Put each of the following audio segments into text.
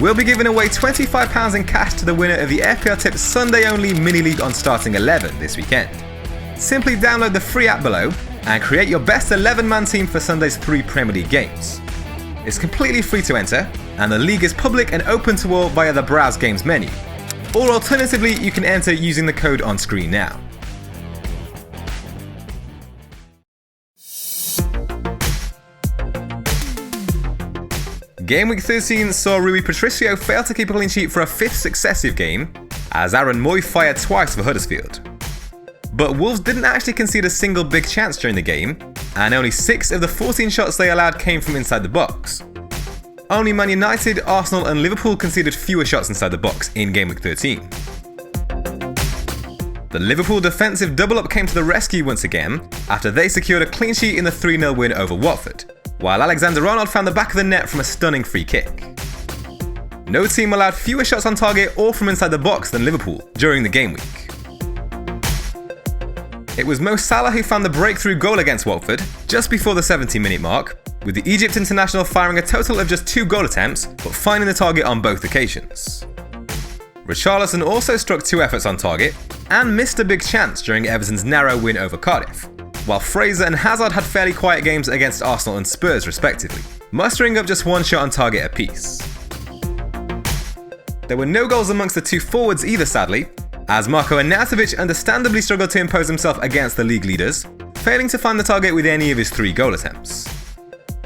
We'll be giving away £25 in cash to the winner of the FPLtips Sunday only mini league on starting 11 this weekend. Simply download the free app below and create your best 11-man team for Sunday's 3 Premier League games. It's completely free to enter, and the league is public and open to all via the Browse Games menu. Or alternatively, you can enter using the code on screen now. Gameweek 13 saw Rui Patricio fail to keep a clean sheet for a 5th successive game, as Aaron Moy fired twice for Huddersfield. But Wolves didn't actually concede a single big chance during the game, and only 6 of the 14 shots they allowed came from inside the box. Only Man United, Arsenal and Liverpool conceded fewer shots inside the box in Gameweek 13. The Liverpool defensive double-up came to the rescue once again after they secured a clean sheet in the 3-0 win over Watford, while Alexander Arnold found the back of the net from a stunning free kick. No team allowed fewer shots on target or from inside the box than Liverpool during the game week. It was Mo Salah who found the breakthrough goal against Watford just before the 70-minute mark, with the Egypt international firing a total of just 2 goal attempts but finding the target on both occasions. Richarlison also struck 2 efforts on target and missed a big chance during Everton's narrow win over Cardiff, while Fraser and Hazard had fairly quiet games against Arsenal and Spurs respectively, mustering up just 1 shot on target apiece. There were no goals amongst the 2 forwards either, sadly, as Marko Arnautovic understandably struggled to impose himself against the league leaders, failing to find the target with any of his 3 goal attempts.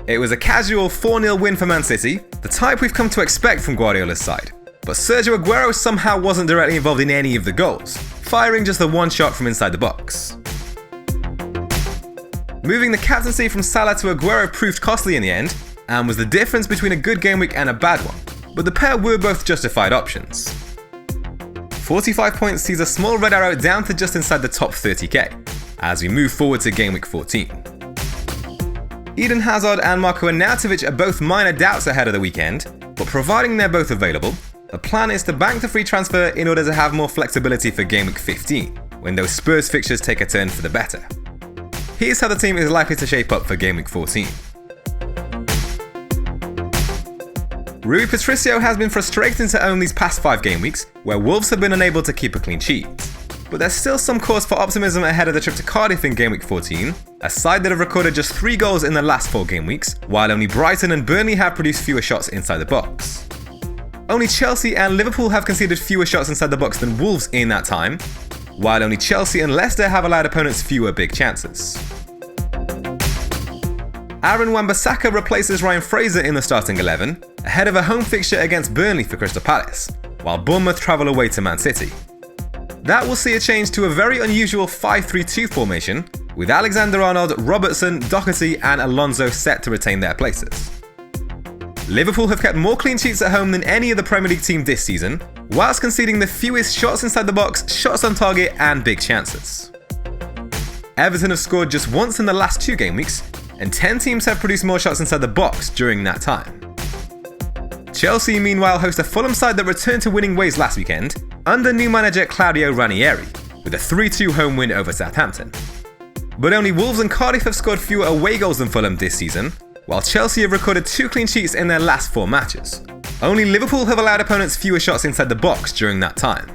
It was a casual 4-0 win for Man City, the type we've come to expect from Guardiola's side, but Sergio Agüero somehow wasn't directly involved in any of the goals, firing just the 1 shot from inside the box. Moving the captaincy from Salah to Agüero proved costly in the end, and was the difference between a good game week and a bad one, but the pair were both justified options. 45 points sees a small red arrow down to just inside the top 30k, as we move forward to Gameweek 14. Eden Hazard and Marko Arnautovic are both minor doubts ahead of the weekend, but providing they're both available, the plan is to bank the free transfer in order to have more flexibility for Gameweek 15, when those Spurs fixtures take a turn for the better. Here's how the team is likely to shape up for Gameweek 14. Rui Patricio has been frustrating to own these past 5 game weeks, where Wolves have been unable to keep a clean sheet. But there's still some cause for optimism ahead of the trip to Cardiff in Gameweek 14, a side that have recorded just 3 goals in the last 4 game weeks, while only Brighton and Burnley have produced fewer shots inside the box. Only Chelsea and Liverpool have conceded fewer shots inside the box than Wolves in that time, while only Chelsea and Leicester have allowed opponents fewer big chances. Aaron Wan-Bissaka replaces Ryan Fraser in the starting 11, ahead of a home fixture against Burnley for Crystal Palace, while Bournemouth travel away to Man City. That will see a change to a very unusual 5-3-2 formation, with Alexander Arnold, Robertson, Doherty and Alonso set to retain their places. Liverpool have kept more clean sheets at home than any other Premier League team this season, whilst conceding the fewest shots inside the box, shots on target and big chances. Everton have scored just once in the last 2 game weeks, and 10 teams have produced more shots inside the box during that time. Chelsea, meanwhile, host a Fulham side that returned to winning ways last weekend, under new manager Claudio Ranieri, with a 3-2 home win over Southampton. But only Wolves and Cardiff have scored fewer away goals than Fulham this season, while Chelsea have recorded 2 clean sheets in their last 4 matches. Only Liverpool have allowed opponents fewer shots inside the box during that time.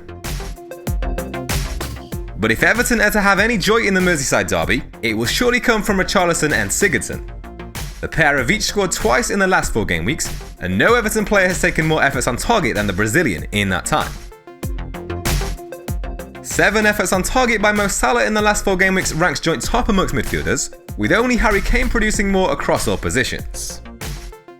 But if Everton are to have any joy in the Merseyside derby, it will surely come from Richarlison and Sigurdsson. The pair have each scored twice in the last 4 game weeks, and no Everton player has taken more efforts on target than the Brazilian in that time. 7 efforts on target by Mo Salah in the last 4 game weeks ranks joint top amongst midfielders, with only Harry Kane producing more across all positions.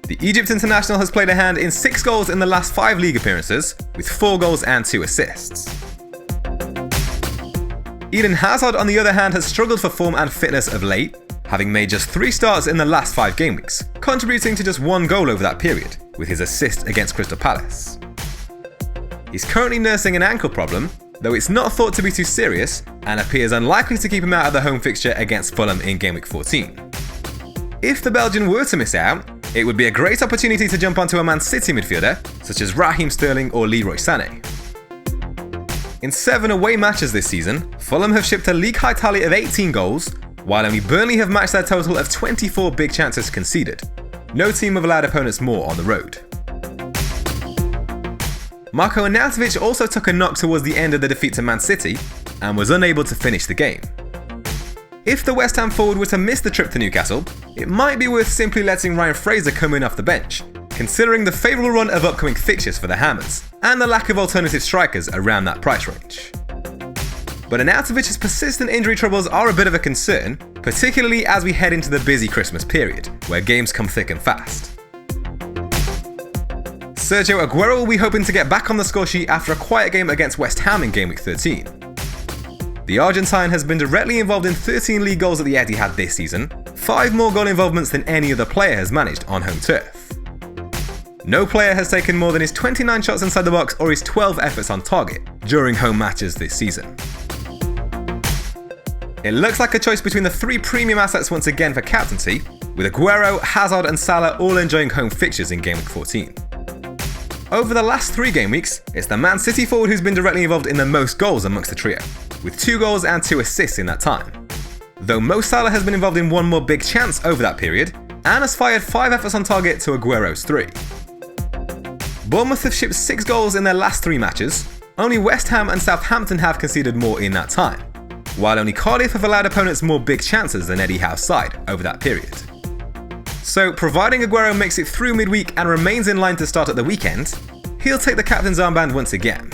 The Egypt international has played a hand in 6 goals in the last 5 league appearances, with 4 goals and 2 assists. Eden Hazard, on the other hand, has struggled for form and fitness of late, having made just 3 starts in the last 5 game weeks, contributing to just 1 goal over that period, with his assist against Crystal Palace. He's currently nursing an ankle problem, though it's not thought to be too serious, and appears unlikely to keep him out of the home fixture against Fulham in Gameweek 14. If the Belgian were to miss out, it would be a great opportunity to jump onto a Man City midfielder, such as Raheem Sterling or Leroy Sané. In 7 away matches this season, Fulham have shipped a league-high tally of 18 goals, while only Burnley have matched their total of 24 big chances conceded. No team have allowed opponents more on the road. Marko Arnautovic also took a knock towards the end of the defeat to Man City and was unable to finish the game. If the West Ham forward were to miss the trip to Newcastle, it might be worth simply letting Ryan Fraser come in off the bench, considering the favourable run of upcoming fixtures for the Hammers, and the lack of alternative strikers around that price range. But Arnautovic's persistent injury troubles are a bit of a concern, particularly as we head into the busy Christmas period, where games come thick and fast. Sergio Agüero will be hoping to get back on the scoresheet after a quiet game against West Ham in Gameweek 13. The Argentine has been directly involved in 13 league goals at the Etihad this season, 5 more goal involvements than any other player has managed on home turf. No player has taken more than his 29 shots inside the box or his 12 efforts on target during home matches this season. It looks like a choice between the 3 premium assets once again for captaincy, with Agüero, Hazard and Salah all enjoying home fixtures in Gameweek 14. Over the last 3 game weeks, it's the Man City forward who's been directly involved in the most goals amongst the trio, with 2 goals and 2 assists in that time. Though Mo Salah has been involved in 1 more big chance over that period, and has fired 5 efforts on target to Agüero's 3. Bournemouth have shipped 6 goals in their last 3 matches, only West Ham and Southampton have conceded more in that time, while only Cardiff have allowed opponents more big chances than Eddie Howe's side over that period. So, providing Agüero makes it through midweek and remains in line to start at the weekend, he'll take the captain's armband once again.